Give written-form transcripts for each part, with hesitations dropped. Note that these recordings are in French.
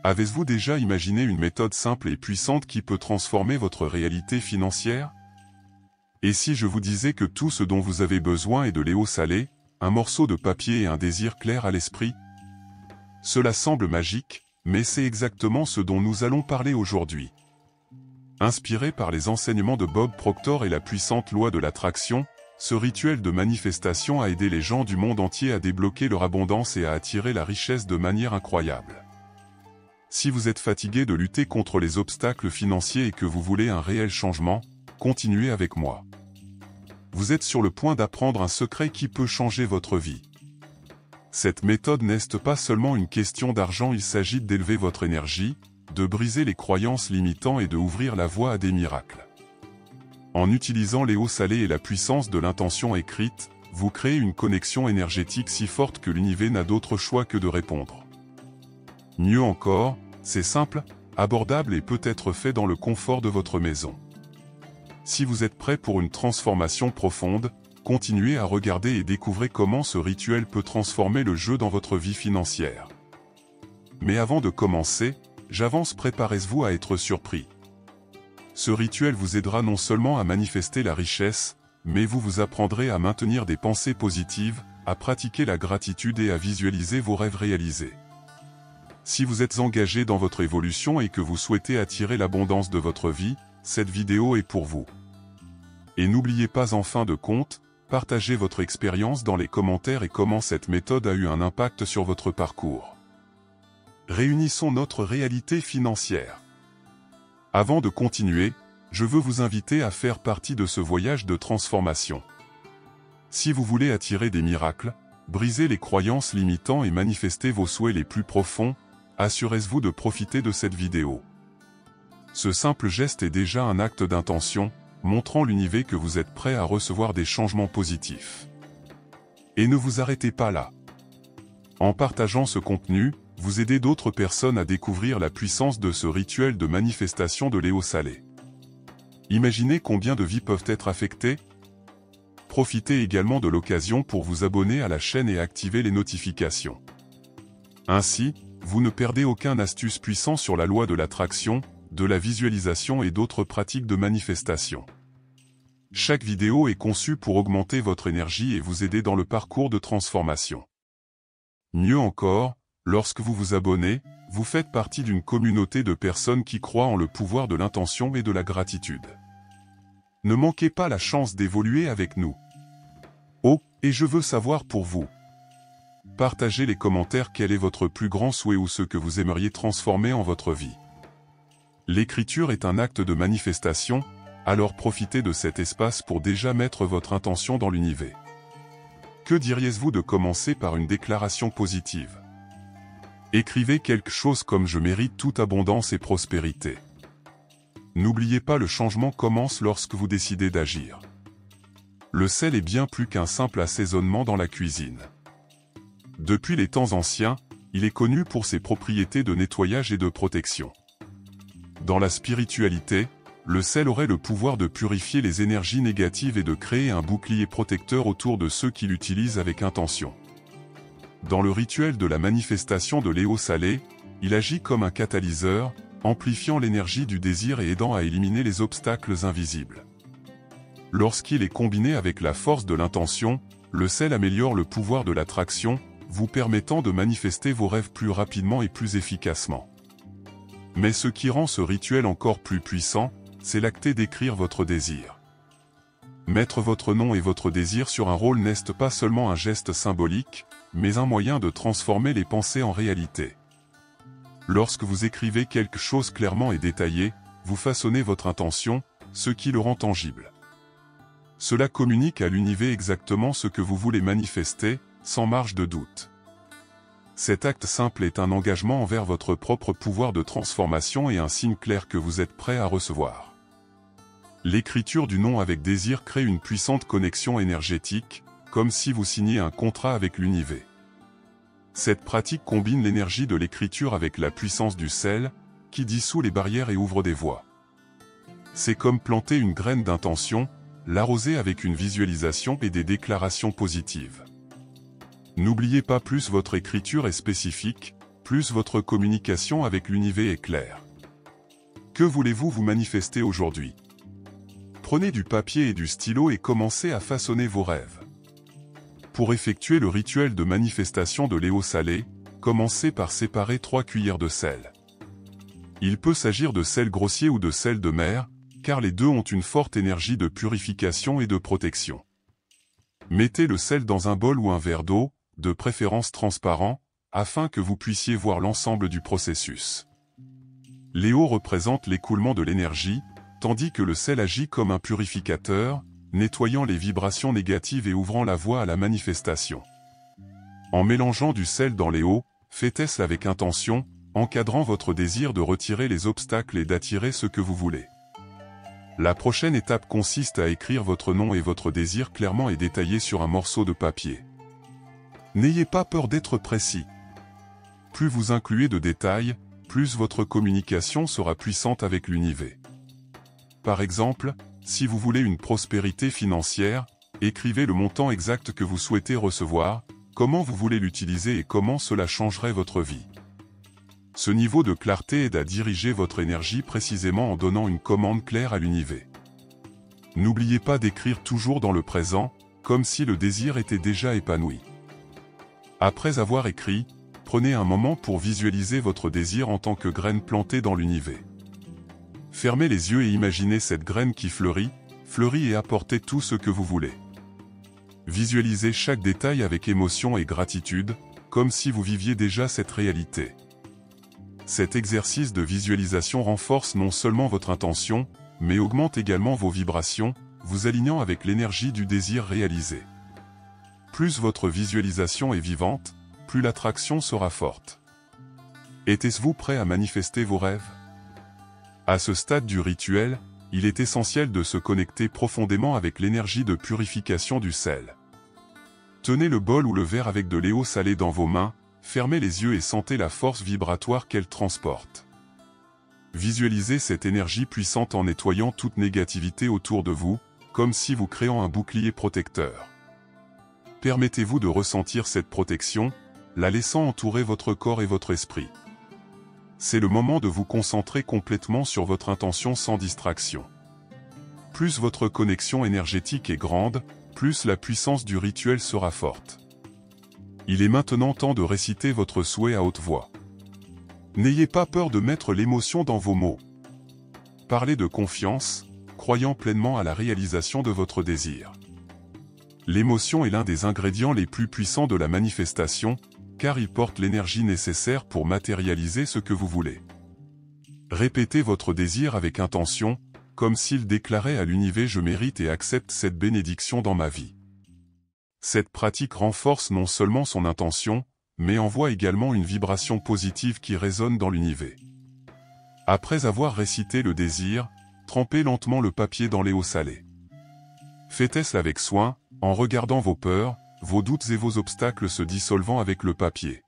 Avez-vous déjà imaginé une méthode simple et puissante qui peut transformer votre réalité financière? Et si je vous disais que tout ce dont vous avez besoin est de l'eau salée, un morceau de papier et un désir clair à l'esprit? Cela semble magique, mais c'est exactement ce dont nous allons parler aujourd'hui. Inspiré par les enseignements de Bob Proctor et la puissante loi de l'attraction, ce rituel de manifestation a aidé les gens du monde entier à débloquer leur abondance et à attirer la richesse de manière incroyable. Si vous êtes fatigué de lutter contre les obstacles financiers et que vous voulez un réel changement, continuez avec moi. Vous êtes sur le point d'apprendre un secret qui peut changer votre vie. Cette méthode n'est pas seulement une question d'argent, il s'agit d'élever votre énergie, de briser les croyances limitantes et de ouvrir la voie à des miracles. En utilisant l'eau salée et la puissance de l'intention écrite, vous créez une connexion énergétique si forte que l'univers n'a d'autre choix que de répondre. Mieux encore, c'est simple, abordable et peut être fait dans le confort de votre maison. Si vous êtes prêt pour une transformation profonde, continuez à regarder et découvrez comment ce rituel peut transformer le jeu dans votre vie financière. Mais avant de commencer, j'avance, préparez-vous à être surpris. Ce rituel vous aidera non seulement à manifester la richesse, mais vous apprendrez à maintenir des pensées positives, à pratiquer la gratitude et à visualiser vos rêves réalisés. Si vous êtes engagé dans votre évolution et que vous souhaitez attirer l'abondance de votre vie, cette vidéo est pour vous. Et n'oubliez pas en fin de compte, partagez votre expérience dans les commentaires et comment cette méthode a eu un impact sur votre parcours. Réunissons notre réalité financière. Avant de continuer, je veux vous inviter à faire partie de ce voyage de transformation. Si vous voulez attirer des miracles, briser les croyances limitantes et manifester vos souhaits les plus profonds, assurez-vous de profiter de cette vidéo. Ce simple geste est déjà un acte d'intention, montrant l'univers que vous êtes prêt à recevoir des changements positifs. Et ne vous arrêtez pas là. En partageant ce contenu, vous aidez d'autres personnes à découvrir la puissance de ce rituel de manifestation de l'eau salée. Imaginez combien de vies peuvent être affectées? Profitez également de l'occasion pour vous abonner à la chaîne et activer les notifications. Ainsi, vous ne perdez aucune astuce puissante sur la loi de l'attraction, de la visualisation et d'autres pratiques de manifestation. Chaque vidéo est conçue pour augmenter votre énergie et vous aider dans le parcours de transformation. Mieux encore, lorsque vous vous abonnez, vous faites partie d'une communauté de personnes qui croient en le pouvoir de l'intention et de la gratitude. Ne manquez pas la chance d'évoluer avec nous. Oh, et je veux savoir pour vous. Partagez les commentaires quel est votre plus grand souhait ou ce que vous aimeriez transformer en votre vie. L'écriture est un acte de manifestation, alors profitez de cet espace pour déjà mettre votre intention dans l'univers. Que diriez-vous de commencer par une déclaration positive? Écrivez quelque chose comme « Je mérite toute abondance et prospérité ». N'oubliez pas, le changement commence lorsque vous décidez d'agir. Le sel est bien plus qu'un simple assaisonnement dans la cuisine. Depuis les temps anciens, il est connu pour ses propriétés de nettoyage et de protection. Dans la spiritualité, le sel aurait le pouvoir de purifier les énergies négatives et de créer un bouclier protecteur autour de ceux qui l'utilisent avec intention. Dans le rituel de la manifestation de l'eau salée, il agit comme un catalyseur, amplifiant l'énergie du désir et aidant à éliminer les obstacles invisibles. Lorsqu'il est combiné avec la force de l'intention, le sel améliore le pouvoir de l'attraction, vous permettant de manifester vos rêves plus rapidement et plus efficacement. Mais ce qui rend ce rituel encore plus puissant, c'est l'acte d'écrire votre désir. Mettre votre nom et votre désir sur un rôle n'est pas seulement un geste symbolique, mais un moyen de transformer les pensées en réalité. Lorsque vous écrivez quelque chose clairement et détaillé, vous façonnez votre intention, ce qui le rend tangible. Cela communique à l'univers exactement ce que vous voulez manifester, sans marge de doute. Cet acte simple est un engagement envers votre propre pouvoir de transformation et un signe clair que vous êtes prêt à recevoir. L'écriture du nom avec désir crée une puissante connexion énergétique, comme si vous signiez un contrat avec l'univers. Cette pratique combine l'énergie de l'écriture avec la puissance du sel, qui dissout les barrières et ouvre des voies. C'est comme planter une graine d'intention, l'arroser avec une visualisation et des déclarations positives. N'oubliez pas, plus votre écriture est spécifique, plus votre communication avec l'univers est claire. Que voulez-vous vous manifester aujourd'hui? Prenez du papier et du stylo et commencez à façonner vos rêves. Pour effectuer le rituel de manifestation de l'eau salée, commencez par séparer 3 cuillères de sel. Il peut s'agir de sel grossier ou de sel de mer, car les deux ont une forte énergie de purification et de protection. Mettez le sel dans un bol ou un verre d'eau, de préférence transparent, afin que vous puissiez voir l'ensemble du processus. L'eau représente l'écoulement de l'énergie, tandis que le sel agit comme un purificateur, nettoyant les vibrations négatives et ouvrant la voie à la manifestation. En mélangeant du sel dans l'eau, faites-ce avec intention, encadrant votre désir de retirer les obstacles et d'attirer ce que vous voulez. La prochaine étape consiste à écrire votre nom et votre désir clairement et détaillé sur un morceau de papier. N'ayez pas peur d'être précis. Plus vous incluez de détails, plus votre communication sera puissante avec l'univers. Par exemple, si vous voulez une prospérité financière, écrivez le montant exact que vous souhaitez recevoir, comment vous voulez l'utiliser et comment cela changerait votre vie. Ce niveau de clarté aide à diriger votre énergie précisément en donnant une commande claire à l'univers. N'oubliez pas d'écrire toujours dans le présent, comme si le désir était déjà épanoui. Après avoir écrit, prenez un moment pour visualiser votre désir en tant que graine plantée dans l'univers. Fermez les yeux et imaginez cette graine qui fleurit et apportez tout ce que vous voulez. Visualisez chaque détail avec émotion et gratitude, comme si vous viviez déjà cette réalité. Cet exercice de visualisation renforce non seulement votre intention, mais augmente également vos vibrations, vous alignant avec l'énergie du désir réalisé. Plus votre visualisation est vivante, plus l'attraction sera forte. Êtes-vous prêt à manifester vos rêves? À ce stade du rituel, il est essentiel de se connecter profondément avec l'énergie de purification du sel. Tenez le bol ou le verre avec de l'eau salée dans vos mains, fermez les yeux et sentez la force vibratoire qu'elle transporte. Visualisez cette énergie puissante en nettoyant toute négativité autour de vous, comme si vous créiez un bouclier protecteur. Permettez-vous de ressentir cette protection, la laissant entourer votre corps et votre esprit. C'est le moment de vous concentrer complètement sur votre intention sans distraction. Plus votre connexion énergétique est grande, plus la puissance du rituel sera forte. Il est maintenant temps de réciter votre souhait à haute voix. N'ayez pas peur de mettre l'émotion dans vos mots. Parlez de confiance, croyant pleinement à la réalisation de votre désir. L'émotion est l'un des ingrédients les plus puissants de la manifestation, car il porte l'énergie nécessaire pour matérialiser ce que vous voulez. Répétez votre désir avec intention, comme s'il déclarait à l'univers « Je mérite et accepte cette bénédiction dans ma vie ». Cette pratique renforce non seulement son intention, mais envoie également une vibration positive qui résonne dans l'univers. Après avoir récité le désir, trempez lentement le papier dans l'eau salée. Faites-ce avec soin, en regardant vos peurs, vos doutes et vos obstacles se dissolvant avec le papier.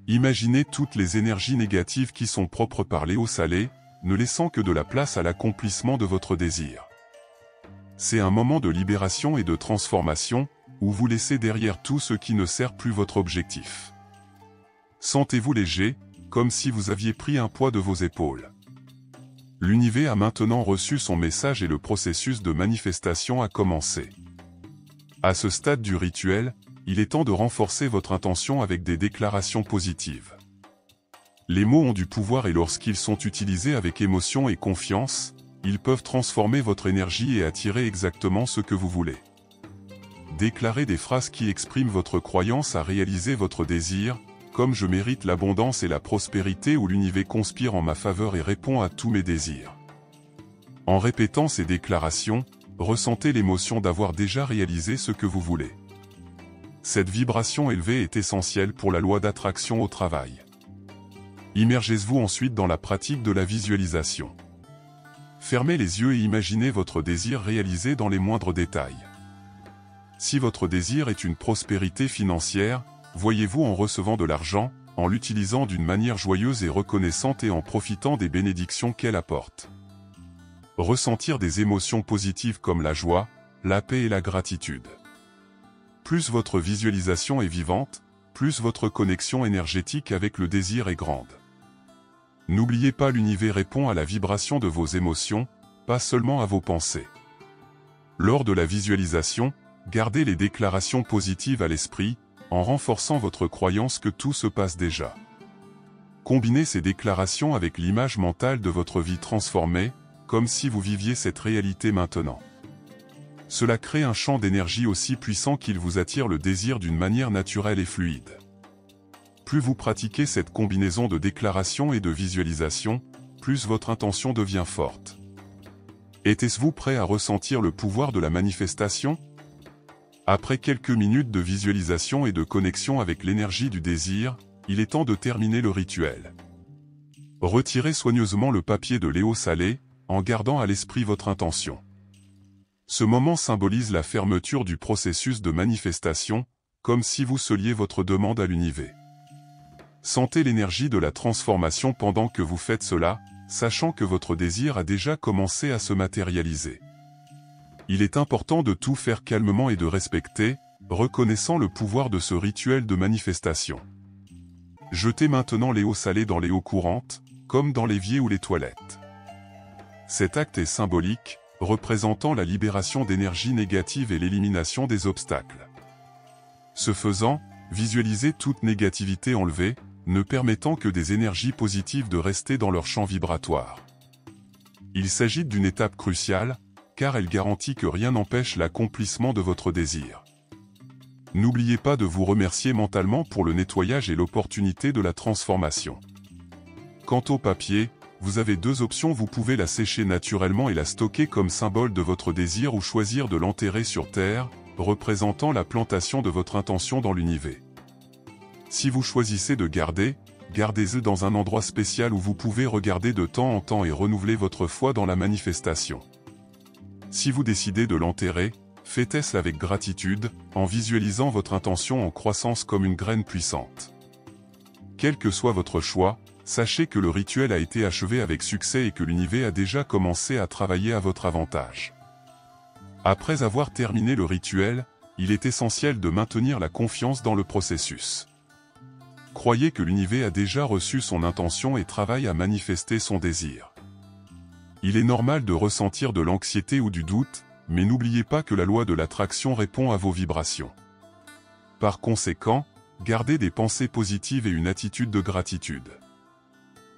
Imaginez toutes les énergies négatives qui sont propres par l'eau salée, ne laissant que de la place à l'accomplissement de votre désir. C'est un moment de libération et de transformation, où vous laissez derrière tout ce qui ne sert plus votre objectif. Sentez-vous léger, comme si vous aviez pris un poids de vos épaules. L'univers a maintenant reçu son message et le processus de manifestation a commencé. À ce stade du rituel, il est temps de renforcer votre intention avec des déclarations positives. Les mots ont du pouvoir et lorsqu'ils sont utilisés avec émotion et confiance, ils peuvent transformer votre énergie et attirer exactement ce que vous voulez. Déclarez des phrases qui expriment votre croyance à réaliser votre désir, comme « Je mérite l'abondance et la prospérité » ou « L'univers conspire en ma faveur et répond à tous mes désirs ». En répétant ces déclarations, ressentez l'émotion d'avoir déjà réalisé ce que vous voulez. Cette vibration élevée est essentielle pour la loi d'attraction au travail. Immergez-vous ensuite dans la pratique de la visualisation. Fermez les yeux et imaginez votre désir réalisé dans les moindres détails. Si votre désir est une prospérité financière, voyez-vous en recevant de l'argent, en l'utilisant d'une manière joyeuse et reconnaissante et en profitant des bénédictions qu'elle apporte. Ressentir des émotions positives comme la joie, la paix et la gratitude. Plus votre visualisation est vivante, plus votre connexion énergétique avec le désir est grande. N'oubliez pas, l'univers répond à la vibration de vos émotions, pas seulement à vos pensées. Lors de la visualisation, gardez les déclarations positives à l'esprit, en renforçant votre croyance que tout se passe déjà. Combinez ces déclarations avec l'image mentale de votre vie transformée, comme si vous viviez cette réalité maintenant. Cela crée un champ d'énergie aussi puissant qu'il vous attire le désir d'une manière naturelle et fluide. Plus vous pratiquez cette combinaison de déclaration et de visualisation, plus votre intention devient forte. Êtes-vous prêt à ressentir le pouvoir de la manifestation? Après quelques minutes de visualisation et de connexion avec l'énergie du désir, il est temps de terminer le rituel. Retirez soigneusement le papier de l'eau salée, en gardant à l'esprit votre intention. Ce moment symbolise la fermeture du processus de manifestation, comme si vous sceliez votre demande à l'univers. Sentez l'énergie de la transformation pendant que vous faites cela, sachant que votre désir a déjà commencé à se matérialiser. Il est important de tout faire calmement et de respecter, reconnaissant le pouvoir de ce rituel de manifestation. Jetez maintenant l'eau salée dans l'eau courante, comme dans l'évier ou les toilettes. Cet acte est symbolique, représentant la libération d'énergie négative et l'élimination des obstacles. Ce faisant, visualisez toute négativité enlevée, ne permettant que des énergies positives de rester dans leur champ vibratoire. Il s'agit d'une étape cruciale, car elle garantit que rien n'empêche l'accomplissement de votre désir. N'oubliez pas de vous remercier mentalement pour le nettoyage et l'opportunité de la transformation. Quant au papier, vous avez deux options: vous pouvez la sécher naturellement et la stocker comme symbole de votre désir, ou choisir de l'enterrer sur terre, représentant la plantation de votre intention dans l'univers. Si vous choisissez de gardez-le dans un endroit spécial où vous pouvez regarder de temps en temps et renouveler votre foi dans la manifestation. Si vous décidez de l'enterrer, faites-le avec gratitude, en visualisant votre intention en croissance comme une graine puissante. Quel que soit votre choix, sachez que le rituel a été achevé avec succès et que l'univers a déjà commencé à travailler à votre avantage. Après avoir terminé le rituel, il est essentiel de maintenir la confiance dans le processus. Croyez que l'univers a déjà reçu son intention et travaille à manifester son désir. Il est normal de ressentir de l'anxiété ou du doute, mais n'oubliez pas que la loi de l'attraction répond à vos vibrations. Par conséquent, gardez des pensées positives et une attitude de gratitude.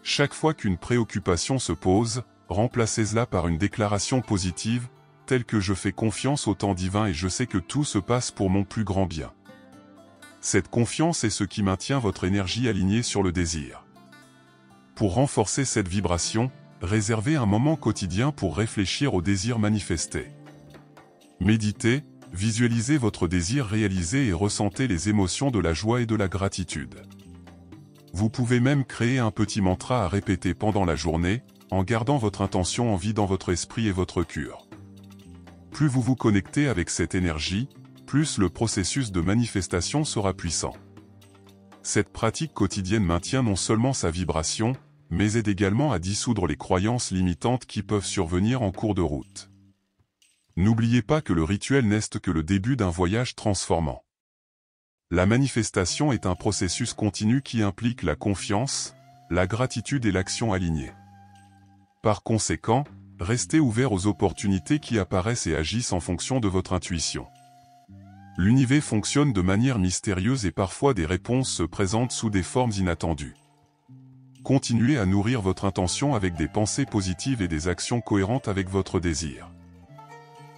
Chaque fois qu'une préoccupation se pose, remplacez-la par une déclaration positive, telle que « Je fais confiance au temps divin et je sais que tout se passe pour mon plus grand bien ». Cette confiance est ce qui maintient votre énergie alignée sur le désir. Pour renforcer cette vibration, réservez un moment quotidien pour réfléchir au désir manifesté. Méditez, visualisez votre désir réalisé et ressentez les émotions de la joie et de la gratitude. Vous pouvez même créer un petit mantra à répéter pendant la journée, en gardant votre intention en vie dans votre esprit et votre cœur. Plus vous vous connectez avec cette énergie, plus le processus de manifestation sera puissant. Cette pratique quotidienne maintient non seulement sa vibration, mais aide également à dissoudre les croyances limitantes qui peuvent survenir en cours de route. N'oubliez pas que le rituel n'est que le début d'un voyage transformant. La manifestation est un processus continu qui implique la confiance, la gratitude et l'action alignée. Par conséquent, restez ouvert aux opportunités qui apparaissent et agissent en fonction de votre intuition. L'univers fonctionne de manière mystérieuse et parfois des réponses se présentent sous des formes inattendues. Continuez à nourrir votre intention avec des pensées positives et des actions cohérentes avec votre désir.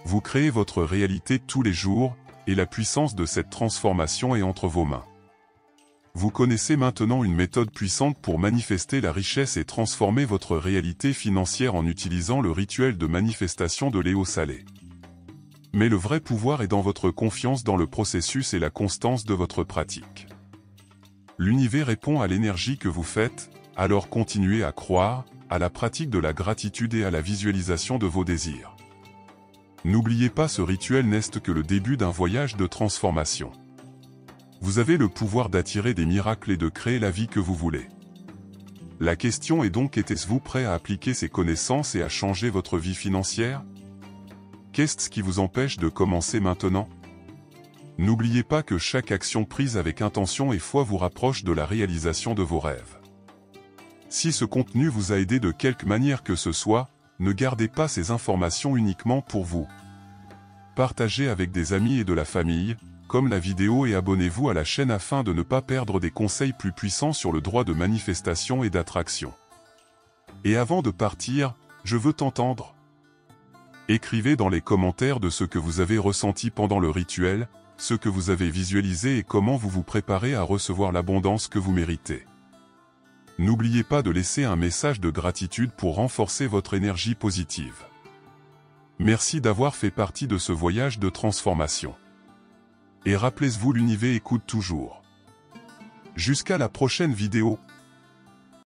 Vous créez votre réalité tous les jours, et la puissance de cette transformation est entre vos mains. Vous connaissez maintenant une méthode puissante pour manifester la richesse et transformer votre réalité financière en utilisant le rituel de manifestation de l'eau salée. Mais le vrai pouvoir est dans votre confiance dans le processus et la constance de votre pratique. L'univers répond à l'énergie que vous faites, alors continuez à croire, à la pratique de la gratitude et à la visualisation de vos désirs. N'oubliez pas, ce rituel n'est que le début d'un voyage de transformation. Vous avez le pouvoir d'attirer des miracles et de créer la vie que vous voulez. La question est donc, êtes-vous prêt à appliquer ces connaissances et à changer votre vie financière? Qu'est-ce qui vous empêche de commencer maintenant? N'oubliez pas que chaque action prise avec intention et foi vous rapproche de la réalisation de vos rêves. Si ce contenu vous a aidé de quelque manière que ce soit, ne gardez pas ces informations uniquement pour vous. Partagez avec des amis et de la famille, comme la vidéo, et abonnez-vous à la chaîne afin de ne pas perdre des conseils plus puissants sur le droit de manifestation et d'attraction. Et avant de partir, je veux t'entendre. Écrivez dans les commentaires de ce que vous avez ressenti pendant le rituel, ce que vous avez visualisé et comment vous vous préparez à recevoir l'abondance que vous méritez. N'oubliez pas de laisser un message de gratitude pour renforcer votre énergie positive. Merci d'avoir fait partie de ce voyage de transformation. Et rappelez-vous, l'univers écoute toujours. Jusqu'à la prochaine vidéo.